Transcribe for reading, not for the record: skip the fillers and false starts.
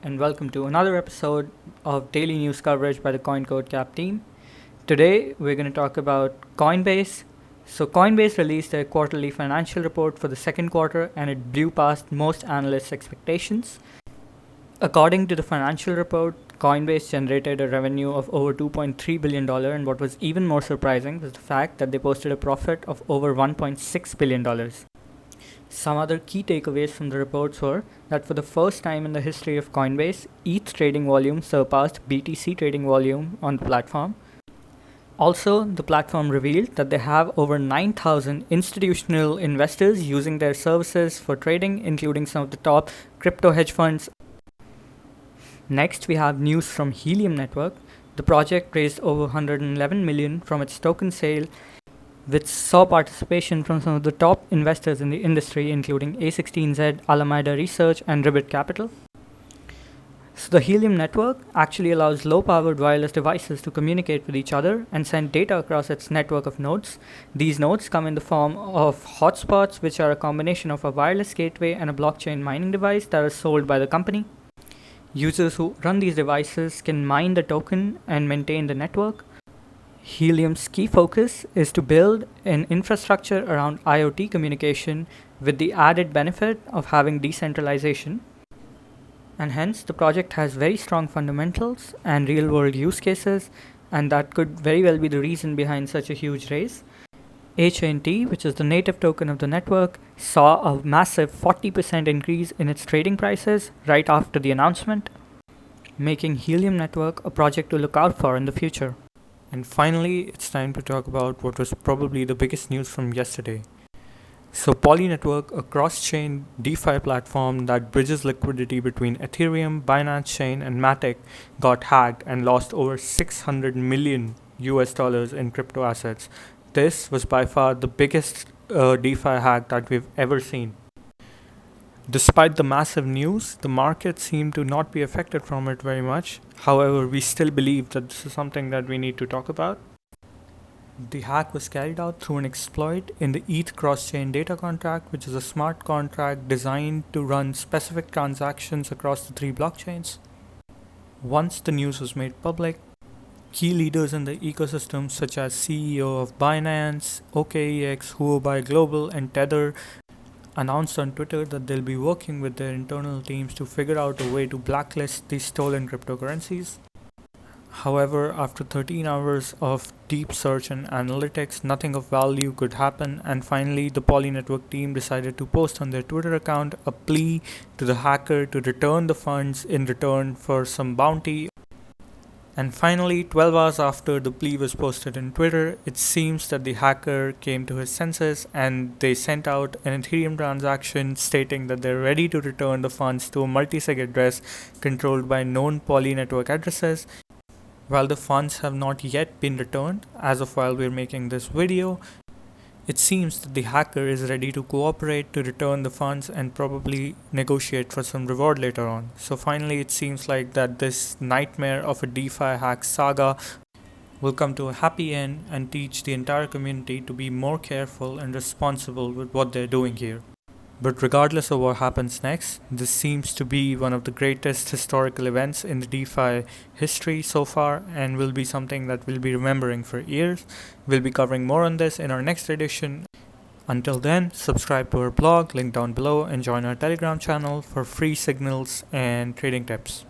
and welcome to another episode of daily news coverage by the CoinCode team. Today, we're going to talk about Coinbase. So, Coinbase released their quarterly financial report for the second quarter and it blew past most analysts' expectations. According to the financial report, Coinbase generated a revenue of over $2.3 billion, and what was even more surprising was the fact that they posted a profit of over $1.6 billion. Some other key takeaways from the reports were that for the first time in the history of Coinbase, ETH trading volume surpassed BTC trading volume on the platform. Also, the platform revealed that they have over 9,000 institutional investors using their services for trading, including some of the top crypto hedge funds. Next, we have news from Helium Network. The project raised over 111 million from its token sale, which saw participation from some of the top investors in the industry, including A16Z, Alameda Research, and Ribbit Capital. So the Helium network actually allows low-powered wireless devices to communicate with each other and send data across its network of nodes. These nodes come in the form of hotspots, which are a combination of a wireless gateway and a blockchain mining device that is sold by the company. Users who run these devices can mine the token and maintain the network. Helium's key focus is to build an infrastructure around IoT communication with the added benefit of having decentralization. And hence, the project has very strong fundamentals and real-world use cases, and that could very well be the reason behind such a huge raise. HNT, which is the native token of the network, saw a massive 40% increase in its trading prices right after the announcement, making Helium Network a project to look out for in the future. And finally, it's time to talk about what was probably the biggest news from yesterday. So Poly Network, a cross-chain DeFi platform that bridges liquidity between Ethereum, Binance Chain, and Matic, got hacked and lost over $600 million in crypto assets. This was by far the biggest DeFi hack that we've ever seen. Despite the massive news, the market seemed to not be affected from it very much. However, we still believe that this is something that we need to talk about. The hack was carried out through an exploit in the ETH cross-chain data contract, which is a smart contract designed to run specific transactions across the three blockchains. Once the news was made public, key leaders in the ecosystem such as CEO of Binance, OKEX, Huobi Global, and Tether announced on Twitter that they'll be working with their internal teams to figure out a way to blacklist these stolen cryptocurrencies. However, after 13 hours of deep search and analytics, nothing of value could happen, and finally the Poly Network team decided to post on their Twitter account a plea to the hacker to return the funds in return for some bounty. And finally, 12 hours after the plea was posted on Twitter, it seems that the hacker came to his senses and they sent out an Ethereum transaction stating that they're ready to return the funds to a multi-sig address controlled by known Poly Network addresses. While the funds have not yet been returned, as of while we're making this video, it seems that the hacker is ready to cooperate to return the funds and probably negotiate for some reward later on. So finally, it seems like that this nightmare of a DeFi hack saga will come to a happy end and teach the entire community to be more careful and responsible with what they're doing here. But regardless of what happens next, this seems to be one of the greatest historical events in the DeFi history so far and will be something that we'll be remembering for years. We'll be covering more on this in our next edition. Until then, subscribe to our blog, link down below, and join our Telegram channel for free signals and trading tips.